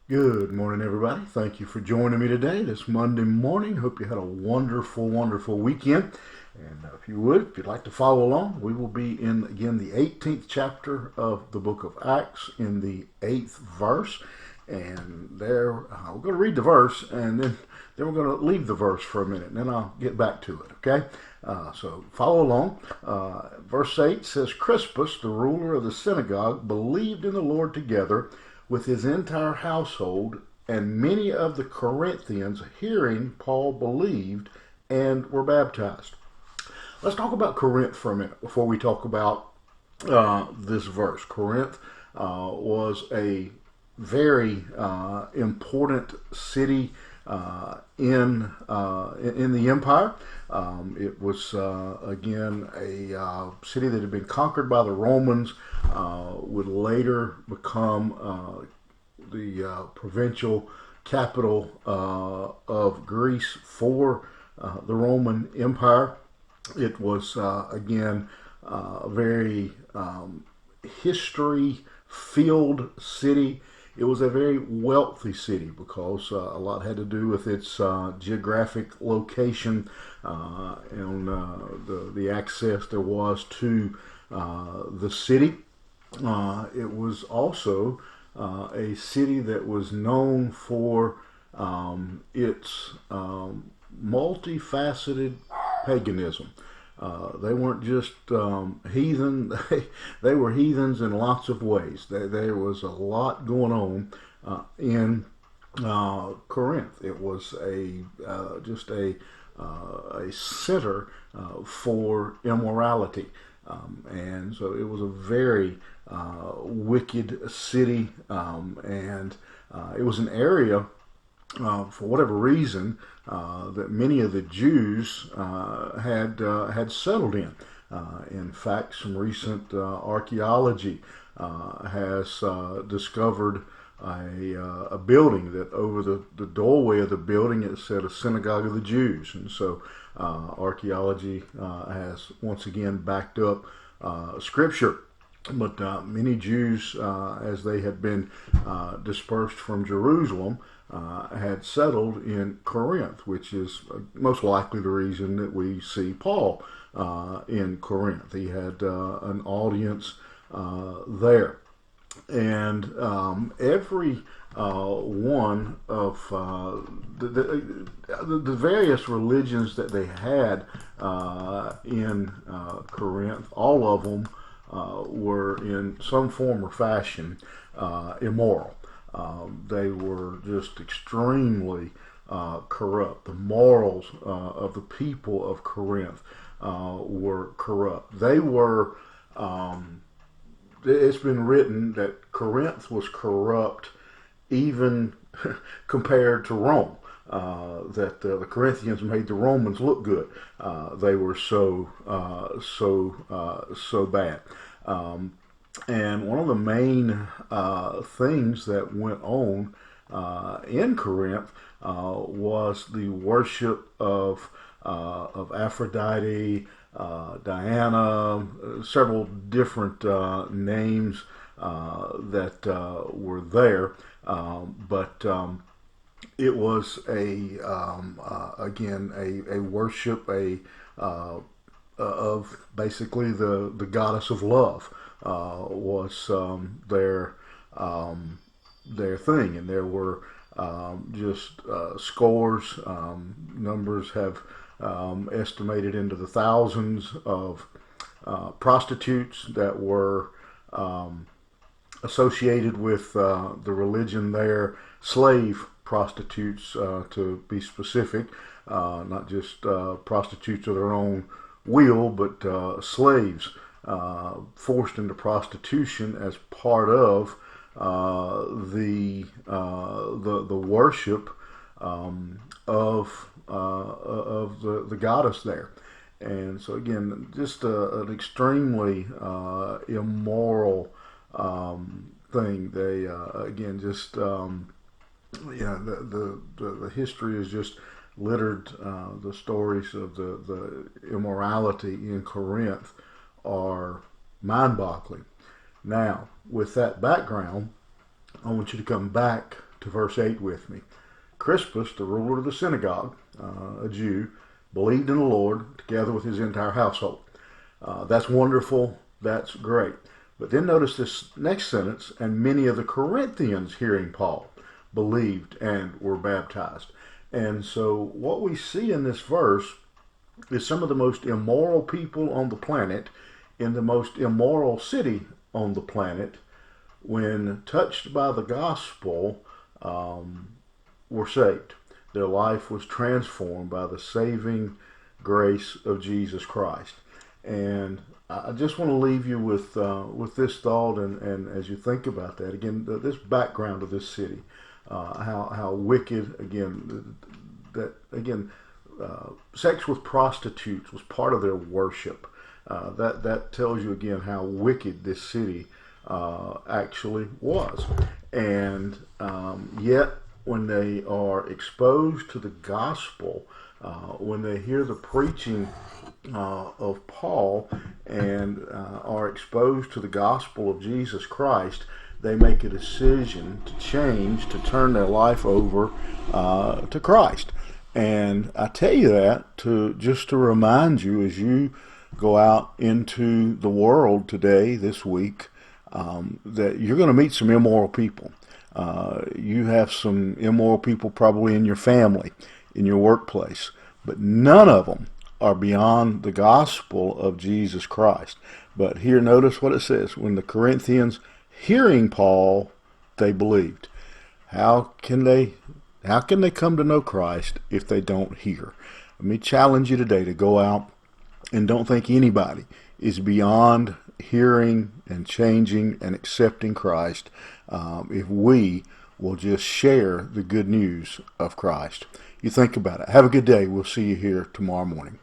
Good morning, everybody. Thank you for joining me today, this Monday morning. Hope you had a wonderful, wonderful weekend. And if you would, if you'd like to follow along, we will be in, again, the 18th chapter of the book of Acts in the 8th verse. And there, we're going to read the verse, and then we're going to leave the verse for a minute, and then I'll get back to it, okay? So follow along. Verse 8 says, Crispus, the ruler of the synagogue, believed in the Lord together with his entire household, and many of the Corinthians, hearing Paul, believed and were baptized. Let's talk about Corinth for a minute before we talk about this verse. Corinth was a very important city in the empire. It was again a city that had been conquered by the Romans. Would later become the provincial capital of Greece for the Roman Empire. It was again a very history-filled city. It was a very wealthy city because a lot had to do with its geographic location and the access there was to the city. It was also a city that was known for its multifaceted paganism. They weren't just heathen, they were heathens in lots of ways. There was a lot going on in Corinth. It was just a center for immorality. And so it was a very wicked city, and it was an area for whatever reason, that many of the Jews had settled in. In fact, some recent archaeology has discovered a building that over the doorway of the building it said a synagogue of the Jews, and so archaeology has once again backed up Scripture. But many Jews, as they had been dispersed from Jerusalem, had settled in Corinth, which is most likely the reason that we see Paul in Corinth. He had an audience there. And every one of the various religions that they had in Corinth, all of them were in some form or fashion immoral. They were just extremely corrupt. The morals of the people of Corinth were corrupt. They were, it's been written that Corinth was corrupt even compared to Rome. That the Corinthians made the Romans look good. They were so bad. And one of the main things that went on in Corinth was the worship of Aphrodite, Diana, several different names that were there, but it was again a worship of basically the goddess of love was their thing, and there were just scores, numbers have estimated into the thousands of prostitutes that were associated with the religion there, slave prostitutes to be specific, not just prostitutes of their own will, but slaves forced into prostitution as part of the worship of the goddess there. And so again, just an extremely immoral thing. They again just the history is just littered. The stories of the immorality in Corinth are mind-boggling. Now, with that background, I want you to come back to verse 8 with me. Crispus, the ruler of the synagogue, a Jew, believed in the Lord together with his entire household. That's wonderful. That's great. But then notice this next sentence, and many of the Corinthians, hearing Paul, believed and were baptized. And so what we see in this verse is some of the most immoral people on the planet in the most immoral city on the planet, when touched by the gospel, were saved. Their life was transformed by the saving grace of Jesus Christ. And I just want to leave you with this thought, and as you think about that, again, this background of this city, how wicked, sex with prostitutes was part of their worship. That tells you again how wicked this city actually was. And yet, when they are exposed to the gospel, when they hear the preaching of Paul and are exposed to the gospel of Jesus Christ, they make a decision to change, to turn their life over to Christ. And I tell you that just to remind you, as you go out into the world today, this week, that you're going to meet some immoral people. You have some immoral people probably in your family, in your workplace, but none of them are beyond the gospel of Jesus Christ. But here, notice what it says. When the Corinthians, hearing Paul, they believed. How can they come to know Christ if they don't hear? Let me challenge you today to go out and don't think anybody is beyond hearing and changing and accepting Christ if we will just share the good news of Christ. You think about it. Have a good day. We'll see you here tomorrow morning.